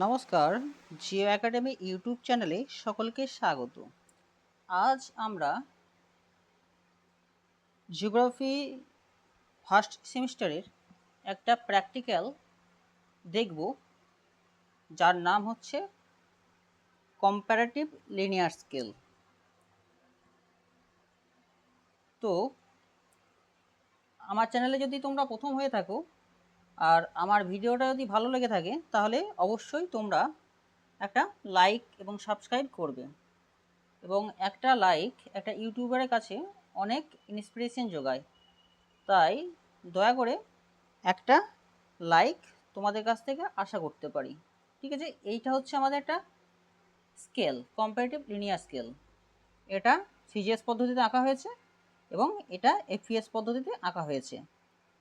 নমস্কার, Jio academy YouTube চ্যানেলে সকলকে স্বাগত। আজ আমরা জিওগ্রাফি ফার্স্ট সেমিস্টারের একটা প্র্যাকটিক্যাল দেখব, যার নাম হচ্ছে কম্প্যারেটিভ লিনিয়ার স্কেল। তো আমার চ্যানেলে যদি তোমরা প্রথম হয়ে থাকো আর আমার ভিডিওটা যদি ভালো লেগে থাকে, তাহলে অবশ্যই তোমরা একটা লাইক এবং সাবস্ক্রাইব করবে। এবং একটা লাইক একটা ইউটিউবারের কাছে অনেক ইন্সপিরেশন যোগায়, তাই দয়া করে একটা লাইক তোমাদের কাছ থেকে আশা করতে পারি। ঠিক আছে, এইটা হচ্ছে আমাদের একটা স্কেল, কম্পারেটিভ লিনিয়ার স্কেল। এটা সিজিএস পদ্ধতিতে আঁকা হয়েছে এবং এটা এফপিএস পদ্ধতিতে আঁকা হয়েছে।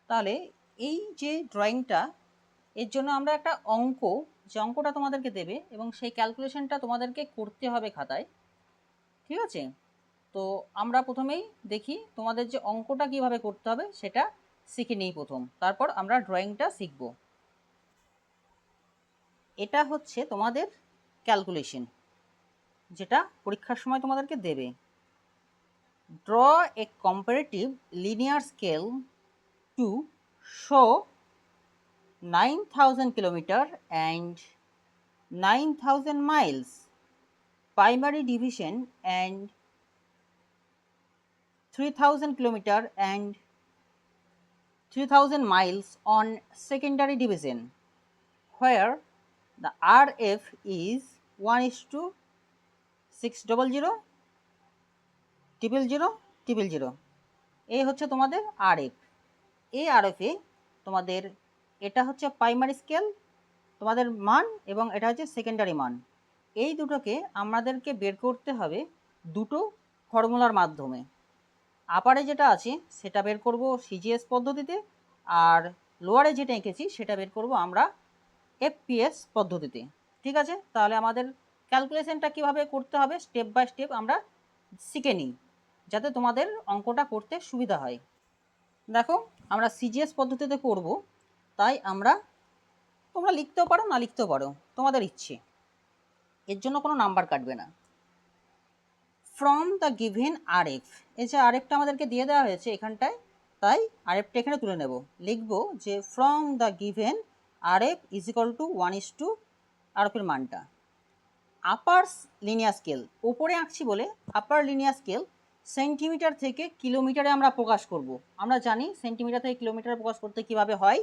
তাহলে এই যে ড্রয়িংটা, এর জন্য আমরা একটা অঙ্ক, যে অঙ্কটা তোমাদেরকে দেবে এবং সেই ক্যালকুলেশনটা তোমাদেরকে করতে হবে খাতায়। ঠিক আছে, তো আমরা প্রথমেই দেখি তোমাদের যে অঙ্কটা কিভাবে করতে হবে সেটা শিখে নিই প্রথম, তারপর আমরা ড্রয়িংটা শিখব। এটা হচ্ছে তোমাদের ক্যালকুলেশন, যেটা পরীক্ষার সময় তোমাদেরকে দেবে। Draw A comparative linear scale to show 9000 kilometre and 9000 miles primary division and 3000 kilometer and 3000 miles on secondary division, where the RF is 1:600 000 এই হচ্ছে তোমাদের RF। এই RF-এ তোমাদের এটা হচ্ছে প্রাইমারি স্কেল তোমাদের মান এবং এটা হচ্ছে সেকেন্ডারি মান। এই দুটোকে আমাদেরকে বের করতে হবে দুটো ফর্মুলার মাধ্যমে। আপারে যেটা আছে সেটা বের করব সিজিএস পদ্ধতিতে, আর লোয়ারে যেটা এঁকেছি সেটা বের করব আমরা এফপিএস পদ্ধতিতে। ঠিক আছে, তাহলে আমাদের ক্যালকুলেশনটা কিভাবে করতে হবে স্টেপ বাই স্টেপ আমরা শিখে নিই, যাতে তোমাদের অঙ্কটা করতে সুবিধা হয়। দেখো, আমরা সিজিএস পদ্ধতিতে করব, তাই তোমরা লিখতেও পারো, না লিখতেও পারো, তোমাদের ইচ্ছে, এর জন্য কোনো নাম্বার কাটবে না। ফ্রম দ্য গিভেন আরএফ, এই যে আরএফটা আমাদেরকে দিয়ে দেওয়া হয়েছে এখানটায়, তাই আরএফটা এখানে তুলে নেব। লিখব যে from the given RF is equal to 1:, আরএফের মানটা। আপার লিনিয়ার স্কেল ওপরে আঁকছি বলে আপার লিনিয়ার স্কেল সেন্টিমিটার থেকে কিলোমিটারে আমরা প্রকাশ করব। আমরা জানি সেন্টিমিটার থেকে কিলোমিটারে প্রকাশ করতে কিভাবে হয়।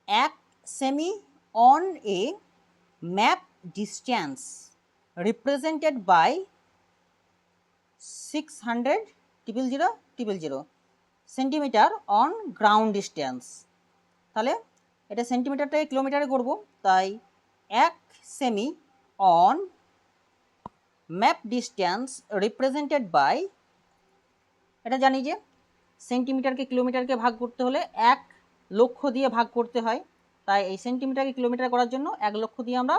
1 সেমি on a map distance represented by 600,000 centimetre on ground distance. তাহলে এটা সেন্টিমিটার থেকে কিলোমিটারে করব, তাই 1 সেমি on map distance represented by, এটা জানি যে সেন্টিমিটারকে কিলোমিটারকে ভাগ করতে হলে 1 লক্ষ দিয়ে ভাগ করতে হয়, তাই এই সেন্টিমিটারকে কিলোমিটার করার জন্য 1 লক্ষ দিয়ে আমরা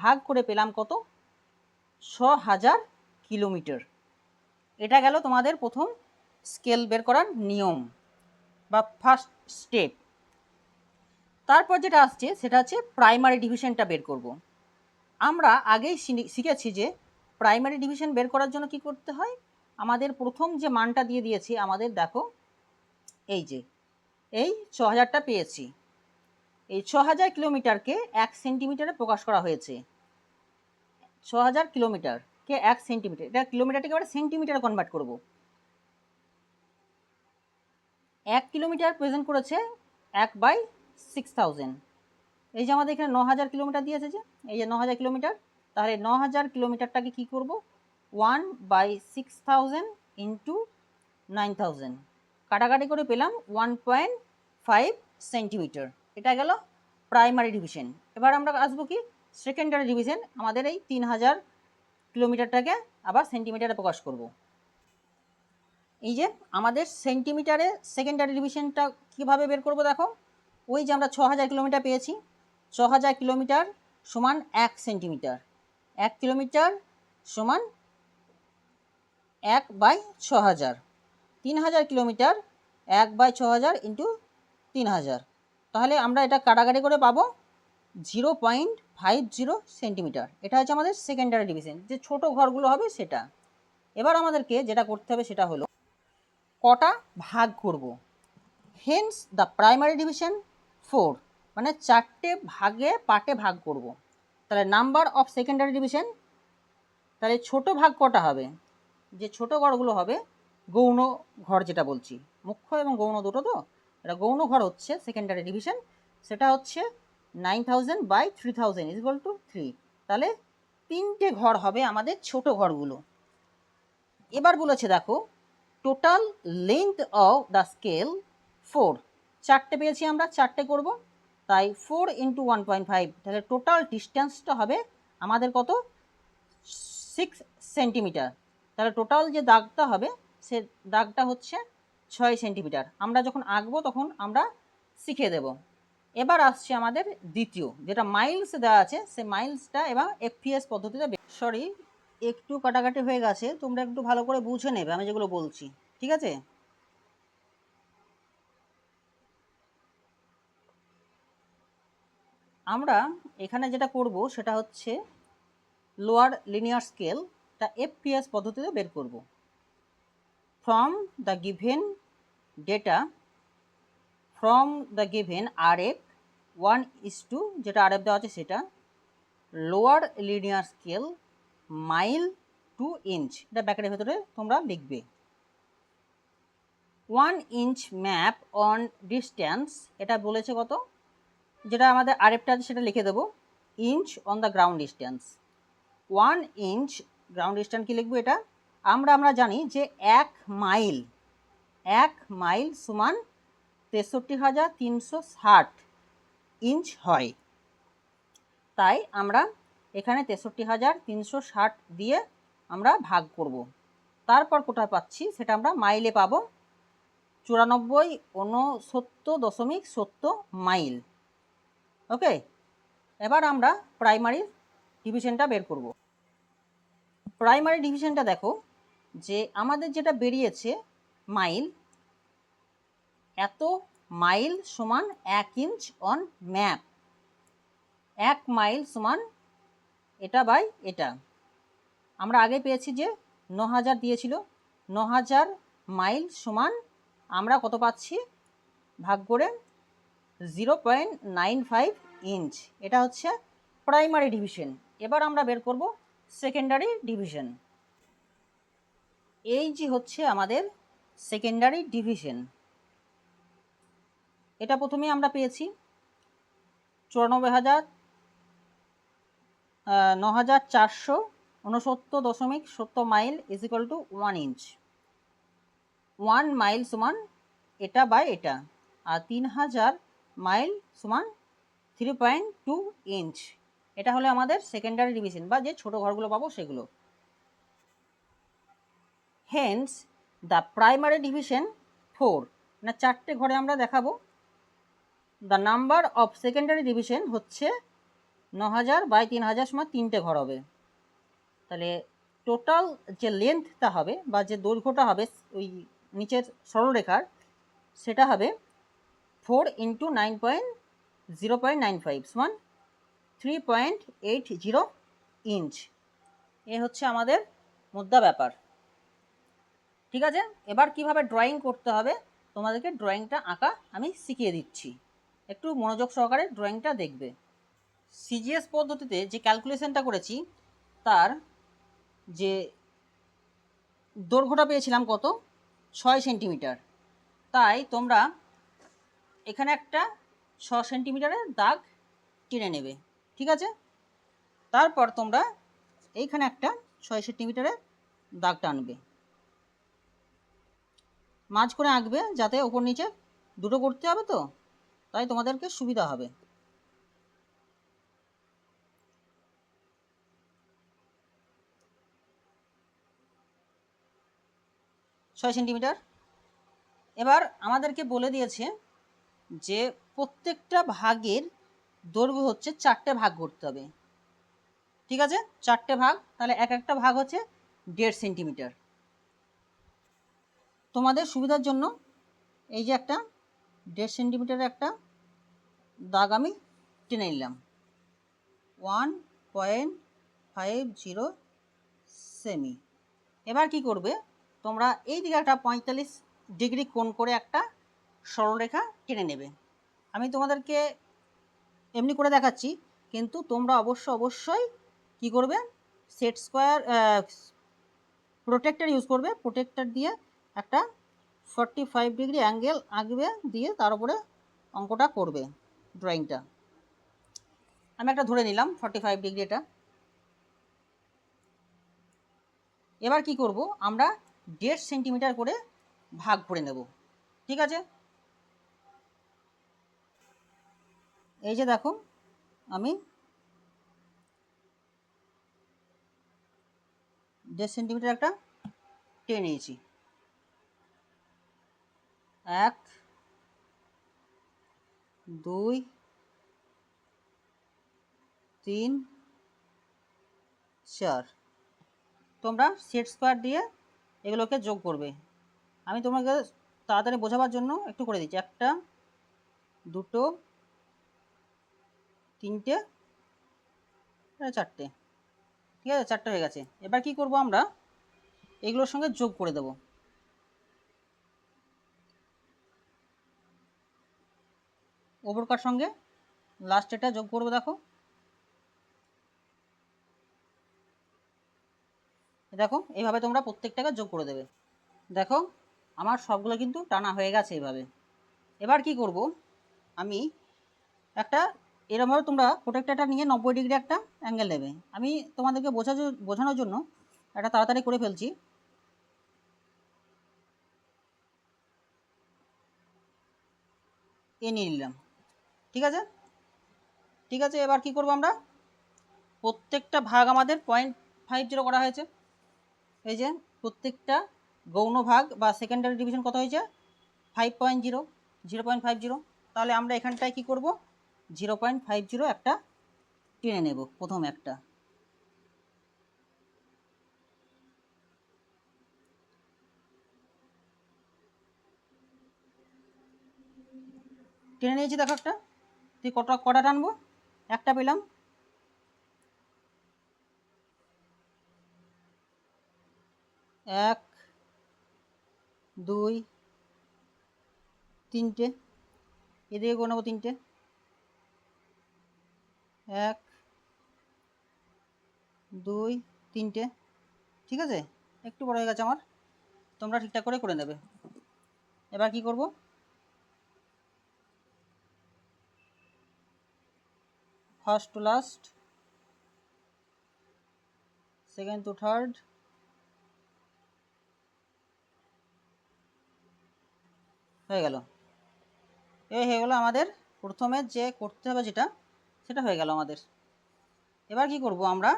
ভাগ করে পেলাম কত, 6,000 কিলোমিটার। এটা গেল তোমাদের প্রথম স্কেল বের করার নিয়ম বা ফার্স্ট স্টেপ। তারপর যেটা আসছে সেটা হচ্ছে প্রাইমারি ডিভিশনটা বের করব। আমরা আগেই শিখেছি যে প্রাইমারি ডিভিশন বের করার জন্য কি করতে হয়। আমাদের প্রথম যে মানটা দিয়ে দিয়েছি, আমাদের দেখো এই যে এই 6,000টা পেয়েছি। এই 6,000 কিলোমিটারকে 1 সেন্টিমিটারে প্রকাশ করা হয়েছে। 6,000 কিলোমিটারকে 1 সেন্টিমিটার, এটা কিলোমিটারটাকে আমরা সেন্টিমিটারে কনভার্ট করব। 1 কিলোমিটার প্রেজেন্ট করেছে 1/6000। এই যে আমাদের এখানে 9,000 কিলোমিটার দিয়েছে, যে এই যে 9,000 কিলোমিটার, তাহলে 9,000 কিলোমিটারটাকে কী করব, 1/6000 ইন্টু 9,000 কাটাকাটি করে পেলাম 1.5 সেন্টিমিটার। এটা গেল প্রাইমারি ডিভিশন। এবার আমরা আসবো কি সেকেন্ডারি ডিভিশন। আমাদের এই 3,000 কিলোমিটারটাকে আবার সেন্টিমিটারে প্রকাশ করব। এই যে আমাদের সেন্টিমিটারে সেকেন্ডারি ডিভিশনটা কীভাবে বের করব, দেখো ওই যে আমরা 6,000 কিলোমিটার পেয়েছি, 6,000 কিলোমিটার সমান 1 সেন্টিমিটার, 1 কিলোমিটার সমান 1/6000, 3,000 কিলোমিটার 1/6000 ইন্টু 3,000। তাহলে আমরা এটা কাটাকাটি করে পাবো 0.50 সেন্টিমিটার। এটা হচ্ছে আমাদের সেকেন্ডারি ডিভিশন, যে ছোট ঘরগুলো হবে সেটা। এবার আমাদেরকে যেটা করতে হবে সেটা হলো কটা ভাগ করব। হেন্স দ্য প্রাইমারি ডিভিশন 4, মানে 4টে পার্টে ভাগ করব। তাহলে নাম্বার অফ সেকেন্ডারি ডিভিশন, তাহলে ছোট ভাগ কটা হবে, যে ছোট ঘরগুলো হবে গৌণ ঘর যেটা বলছি, মুখ্য এবং গৌণ দুটো, তো এটা গৌণ ঘর হচ্ছে সেকেন্ডারি ডিভিশন, সেটা হচ্ছে 9000/3000 = 3। তাহলে 3টে ঘর হবে আমাদের ছোট ঘরগুলো। এবার বলেছে দেখো total length of the scale 4, 4টে পেয়েছি আমরা, 4টে করব, তাই 4 × 1.5, তাহলে টোটাল ডিস্টেন্সটা হবে আমাদের কত, 6 সেন্টিমিটার। তাহলে টোটাল যে দাগটা হবে সে দাগটা হচ্ছে 6 সেন্টিমিটার। আমরা যখন আঁকবো তখন আমরা শিখে দেব। এবার আসছে আমাদের দ্বিতীয়, যেটা মাইলস দেওয়া আছে, সে মাইলসটা এবং এফপিএস পদ্ধতিতে। সরি, একটু কাটাকাটি হয়ে গেছে, তোমরা একটু ভালো করে বুঝে নেবে আমি যেগুলো বলছি, ঠিক আছে? আমরা এখানে যেটা করব সেটা হচ্ছে লোয়ার লিনিয়ার স্কেল, তা এফপিএস পদ্ধতিতে বের করব। From the given data, from the given RF 1:, যেটা আরএফ দেওয়া আছে সেটা, lower linear scale mile to inch, এটা ব্যাকেটের ভেতরে তোমরা লিখবে। 1 ইঞ্চ ম্যাপ অন ডিস্ট্যান্স, এটা বলেছে কত, যেটা আমাদের আরএফটা আছে সেটা লিখে দেবো, inch on the ground distance. 1 inch ground distance কি লিখবো, এটা আমরা জানি যে 1 মাইল সমান 63,360 ইঞ্চ হয়। তাই আমরা এখানে 63,360 দিয়ে আমরা ভাগ করব। তারপর কোথায় পাচ্ছি সেটা আমরা মাইলে পাবো, 94,69.70 মাইল। ওকে, এবার আমরা প্রাইমারি ডিভিশনটা বের করব। প্রাইমারি ডিভিশনটা দেখো যে আমাদের যেটা বেরিয়েছে মাইল, এত মাইল সমান 1 ইঞ্চ অন ম্যাপ, 1 মাইল সমান এটা বাই এটা। আমরা আগে পেয়েছি যে 9000 দিয়েছিল, 9000 মাইল সমান আমরা কত পাচ্ছি ভাগ করে 0.95 ইঞ্চ। এটা হচ্ছে প্রাইমারি ডিভিশন। এবার আমরা বের করব সেকেন্ডারি ডিভিশন। এই যে হচ্ছে আমাদের সেকেন্ডারি ডিভিশন, এটা প্রথমে আমরা পেয়েছি 94,69.70 মাইল = 1 ইঞ্চ। 1 মাইল সমান এটা বাই এটা, আর 3000 মাইল সমান 3.2 ইঞ্চ। এটা হলো আমাদের সেকেন্ডারি ডিভিশন, বা যে ছোট ঘরগুলো পাবো সেগুলো। হেন্স দ্য প্রাইমারি ডিভিশন 4, না 4টে ঘরে আমরা দেখাবো। The number of secondary division হচ্ছে 9000/3000 সমান 3টে ঘর হবে। তাহলে টোটাল যে লেন্থটা হবে বা যে দৈর্ঘ্যটা হবে ওই নিচের সরলরেখার, সেটা হবে 4 × 9.0.95 সমান 3.80 ইঞ্চ। এ হচ্ছে আমাদের মুদ্রা ব্যাপার, ঠিক আছে? এবার কিভাবে ড্রয়িং করতে হবে তোমাদেরকে ড্রয়িংটা আঁকা আমি শিখিয়ে দিচ্ছি, একটু মনোযোগ সহকারে ড্রয়িংটা দেখবে। সিজিএস পদ্ধতিতে যে ক্যালকুলেশনটা করেছি তার যে দৈর্ঘ্যটা পেয়েছিলাম কত, 6 সেন্টিমিটার। তাই তোমরা এখানে একটা 6 সেন্টিমিটারের দাগ টেনে নেবে, ঠিক আছে? তারপর তোমরা এইখানে একটা 6 সেন্টিমিটারের দাগ টানবে, মাঝ করে আঁকবে, যাতে ওপর নিচে দুটো করতে হবে, তো তাই তোমাদেরকে সুবিধা হবে। ছয় সেন্টিমিটার। এবার আমাদেরকে বলে দিয়েছে যে প্রত্যেকটা ভাগের দৈর্ঘ্য হচ্ছে 4টে ভাগ করতে হবে, ঠিক আছে? 4টে ভাগ, তাহলে এক একটা ভাগ হচ্ছে 1.5 সেন্টিমিটার। তোমাদের সুবিধার জন্য এই যে একটা 1.5 সেন্টিমিটারের একটা দাগ আমি টেনে নিলাম, 1.50 সেমি। এবার কি করবে তোমরা এই দিকে একটা 45 ডিগ্রি কোণ করে একটা সরলরেখা টেনে নেবে। আমি তোমাদেরকে এমনি করে দেখাচ্ছি, কিন্তু তোমরা অবশ্যই কি করবে, সেট স্কোয়ার প্রোটেক্টর ইউজ করবে। প্রোটেক্টর দিয়ে একটা 45 ডিগ্রি অ্যাঙ্গেল আঁকবে, দিয়ে তার উপরে অঙ্কটা করবে, ড্রয়িংটা। আমি একটা ধরে নিলাম 45 ডিগ্রি এটা। এবার কি করব, আমরা 1.5 সেন্টিমিটার করে ভাগ করে নেব। ঠিক আছে, এই যে দেখো আমি 1.5 সেন্টিমিটার একটা টেনে নিয়েছি। 1 2 3 4। তোমরা সেট স্কোয়ার দিয়ে এগুলোকে যোগ করবে। আমি তোমাকে তাড়াতাড়ি বোঝাবার জন্য একটু করে দিচ্ছি। 1 2 3 4। ঠিক আছে, 4টে হয়ে গেছে। এবার কি করব, আমরা এগুলোর সঙ্গে যোগ করে দেব। ওপরকার সঙ্গে লাস্ট এটা যোগ করবো। দেখো দেখো এইভাবে তোমরা প্রত্যেকটাকে যোগ করে দেবে। দেখো আমার সবগুলো কিন্তু টানা হয়ে গেছে এইভাবে। এবার কি করব, আমি একটা এরকমভাবে তোমরা প্রোটেক্টরটা নিয়ে 90 ডিগ্রি একটা অ্যাঙ্গেল নেবে। আমি তোমাদেরকে বোঝানোর জন্য একটা তাড়াতাড়ি করে ফেলছি। এ নিয়ে নিলাম। ঠিক আছে, ঠিক আছে। এবার কি করব, আমরা প্রত্যেকটা ভাগ আমাদের 0.50 করা হয়েছে। এই যে প্রত্যেকটা গৌণ ভাগ বা সেকেন্ডারি ডিভিশন কত হয়েছে, 5.0, 0.50। তাহলে আমরা এখানটায় কি করব, 0.50 একটা টেনে নেব। প্রথম একটা টেনে নিয়েছি। দেখো একটা, তুই কটা টানবো, একটা পেলাম। এক দুই তিনটে, এদিকে করে নেবো 3টে। 1 2 3টে। ঠিক আছে, একটু বড় হয়ে গেছে আমার, তোমরা ঠিকঠাক করে নেবে। এবার কি করব, first to last, second to third, হয়ে গেল। এই হয়ে গেলো আমাদের প্রথমে যে করতে হবে যেটা, সেটা হয়ে গেল আমাদের। এবার কি করব, আমরা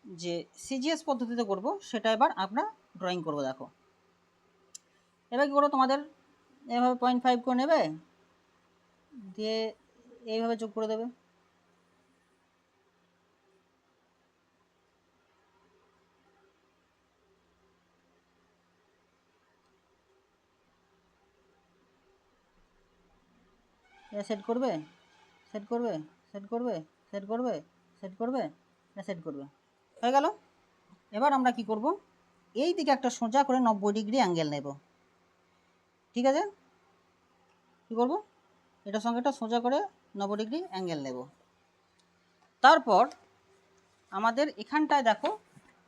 যে সিজিএস পদ্ধতিতে করব সেটা এবার আমরা ড্রয়িং করব। দেখো এবার কি করবো, তোমাদের এভাবে 0.5 করে নেবে, দিয়ে এইভাবে যোগ করে দেবে। সেট করবে, সেট করবে, সেট করবে, সেট করবে, সেট করবে, সেট করবে, হয়ে গেল। এবার আমরা কি করব, এই দিকে একটা সোজা করে 90 ডিগ্রি অ্যাঙ্গেল নেব। ঠিক আছে, কি করব, এটার সঙ্গে একটা সোজা করে 90 ডিগ্রি অ্যাঙ্গেল নেব। তারপর আমাদের এখানটায় দেখো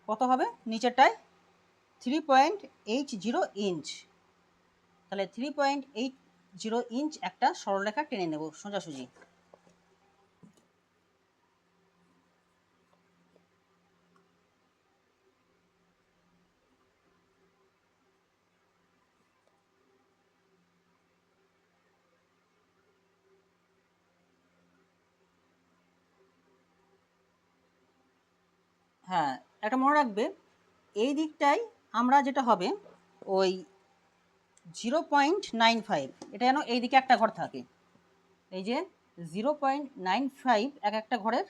কত হবে, নিচেরটায় 3.80 ইঞ্চ। তাহলে 3.80 ইঞ্চ একটা সরলরেখা টেনে নেব সোজাসুজি। হ্যাঁ, একটা মনে রাখবে, এই দিকটাই আমরা যেটা হবে ওই 0.95, এটা যেন এই দিকে একটা ঘর থাকে। এই যে 0.95 একটা ঘরের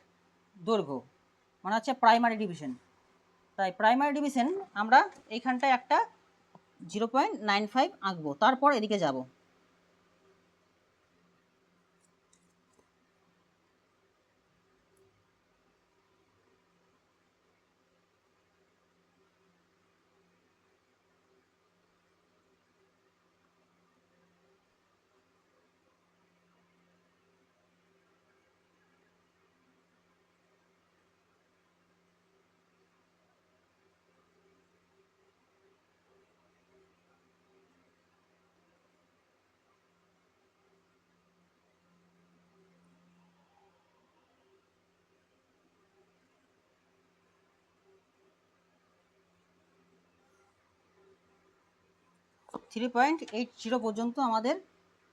দৈর্ঘ্য, মানে হচ্ছে প্রাইমারি ডিভিশন। তাই প্রাইমারি ডিভিশন আমরা এইখানটায় একটা 0.95 আঁকবো, তারপর এদিকে যাব। 3.80 পর্যন্ত আমাদের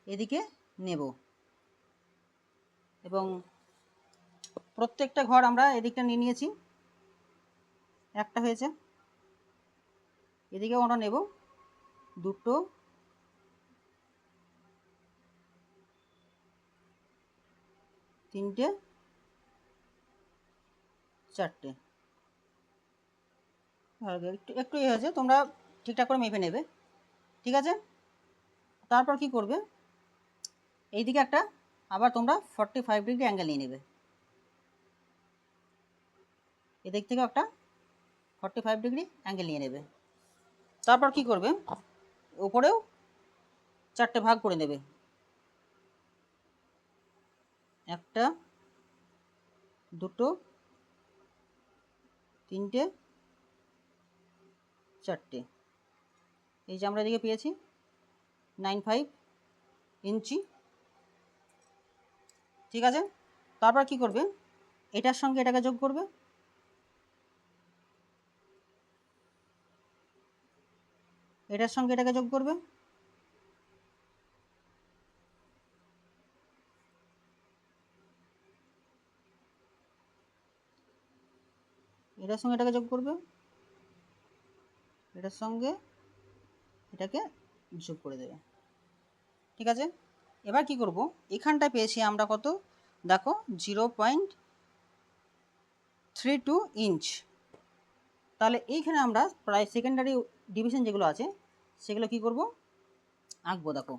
এদিকে নেব এবং প্রত্যেকটা ঘর আমরা এদিকটা নিয়ে নিয়েছি, একটা হয়েছে, এদিকেও আমরা নেব 2, 3, 4। একটু একটু হয়েছে, তোমরা ঠিকঠাক করে মেপে নেবে, ঠিক আছে। তারপর কি করবে, এইদিকে একটা আবার তোমরা 45 ডিগ্রি অ্যাঙ্গেল নিয়ে নেবে, এদিক থেকে একটা 45 ডিগ্রি অ্যাঙ্গেল নিয়ে নেবে। তারপর কি করবে, উপরেও 4টে ভাগ করে নেবে, 1, 2, 3, 4। এই যে আমরা এদিকে পেয়েছি 95 ইঞ্চি, ঠিক আছে। তারপর কি করবে, এটার সঙ্গে এটাকে যোগ করবে, এটার সঙ্গে এটাকে যোগ করবে, এটার সঙ্গে এটাকে যোগ করবে, এটার সঙ্গে এটাকে যোগ করে দেবে, ঠিক আছে। এবার কি করব, এখানটায় পেয়েছি আমরা কত, দেখো 0.32 ইঞ্চ। তাহলে এইখানে আমরা প্রায় সেকেন্ডারি ডিভিশন যেগুলো আছে সেগুলো কি করব, আঁকবো। দেখো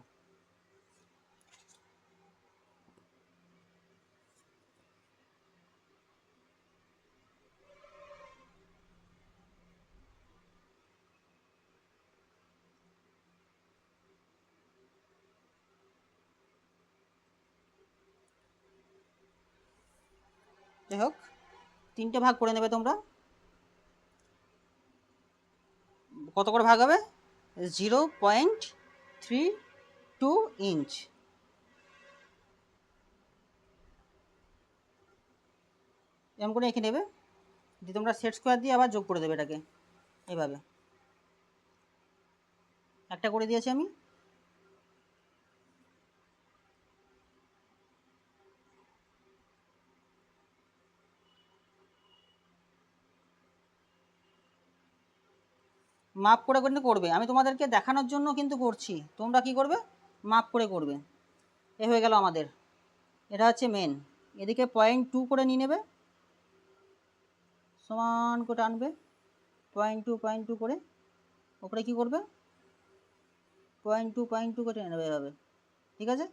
যাই হোক, 3টে ভাগ করে নেবে তোমরা, কত করে ভাগ হবে, 0.32 ইঞ্চ। এরকম করে এঁকে নেবে, দিয়ে তোমরা সেট স্কোয়ার দিয়ে আবার যোগ করে দেবে এটাকে, এইভাবে একটা করে দিয়েছি আমি। মাপ করে কিন্তু করবে, আমি তোমাদেরকে দেখানোর জন্য কিন্তু করছি, তোমরা কি করবে, মাপ করে করবে। এ হয়ে গেল আমাদের, এটা হচ্ছে মেন। এদিকে 0.2 করে নিয়ে নেবে, সমান করে টানবে 0.2 করে, ওপরে কি করবে 0.2 করে নেবে এভাবে, ঠিক আছে।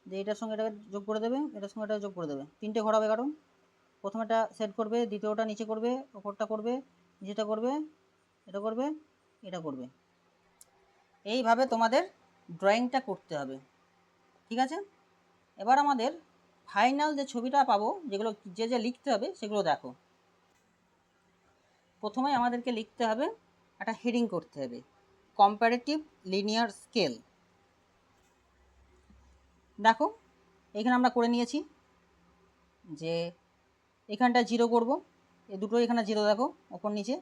যে এটার সঙ্গে এটাকে যোগ করে দেবে, এটার সঙ্গে এটা যোগ করে দেবে, 3টে ঘর হবে, কারণ প্রথমেটা সেট করবে, দ্বিতীয়টা নিচে করবে, ওপরটা করবে, নিচেটা করবে, এটা করবে, এটা করবে। এইভাবে তোমাদের ড্রয়িংটা করতে হবে, ঠিক আছে। এবার আমাদের ফাইনাল যে ছবিটা পাবো, যেগুলো যে যে লিখতে হবে সেগুলো দেখো। প্রথমে আমাদেরকে লিখতে হবে, একটা হেডিং করতে হবে, কম্পারেটিভ লিনিয়ার স্কেল। দেখো এখানে আমরা করে নিয়েছি যে এখানটা 0 করব, এই দুটো এখানে 0, দেখো ওপর নিচে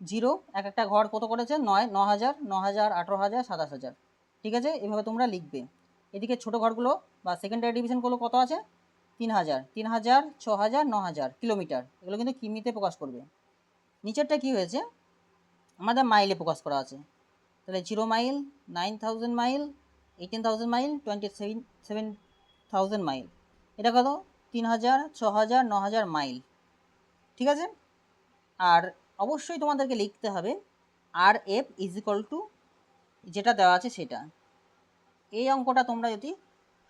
0, এক একটা ঘর কত করেছে, 9, 9000, 9000, 18000, 27000, ঠিক আছে। এভাবে তোমরা লিখবে। এদিকে ছোট ঘরগুলো বা সেকেন্ডারি ডিভিশনগুলো কত আছে, 3000, 3000, 6000, 9000 কিলোমিটার, এগুলো কিন্তু কিমিতে প্রকাশ করবে। নিচেরটা কি হয়েছে, আমাদের মাইলে প্রকাশ করা আছে, তাহলে 0 মাইল, 9000 মাইল, 18000 মাইল, 27000 মাইল, এটা কত 3000, 6000, 9000 মাইল, ঠিক আছে। আর অবশ্যই তোমাদেরকে লিখতে হবে RF = যেটা দেওয়া আছে সেটা। এই অঙ্কটা তোমরা যদি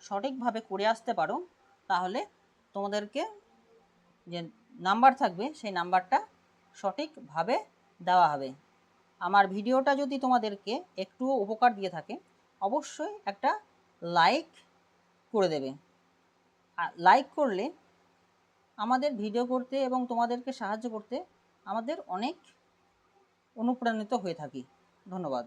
সঠিকভাবে করে আসতে পারো তাহলে তোমাদেরকে যে নাম্বার থাকবে সেই নাম্বারটা সঠিকভাবে দেওয়া হবে। আমার ভিডিওটা যদি তোমাদেরকে একটুও উপকার দিয়ে থাকে অবশ্যই একটা লাইক করে দেবে। লাইক করলে আমাদের ভিডিও করতে এবং তোমাদেরকে সাহায্য করতে আমাদের অনেক অনুপ্রাণিত হয়ে থাকি। ধন্যবাদ।